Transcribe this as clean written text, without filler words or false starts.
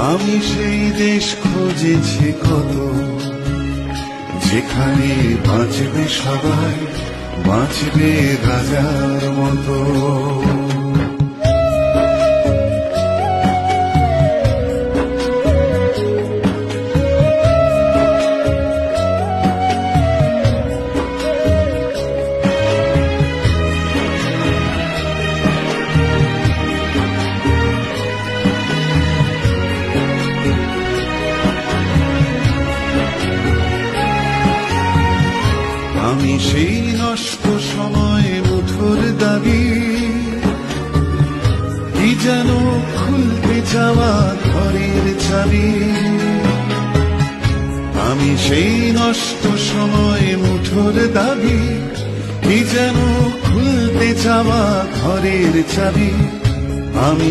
আমি সেই দেশ খুঁজেছি কত, যেখানে বাঁচবে সবাই, বাঁচবে রাজার মতো। আমি সেই নষ্ট সময় মুঠোর দাবি, কি যেন খুলতে যাওয়া ঘরের চাবি। আমি সেই নষ্ট সময় মুঠোর দাবি, কি যেন খুলতে যাওয়া ঘরের চাবি। আমি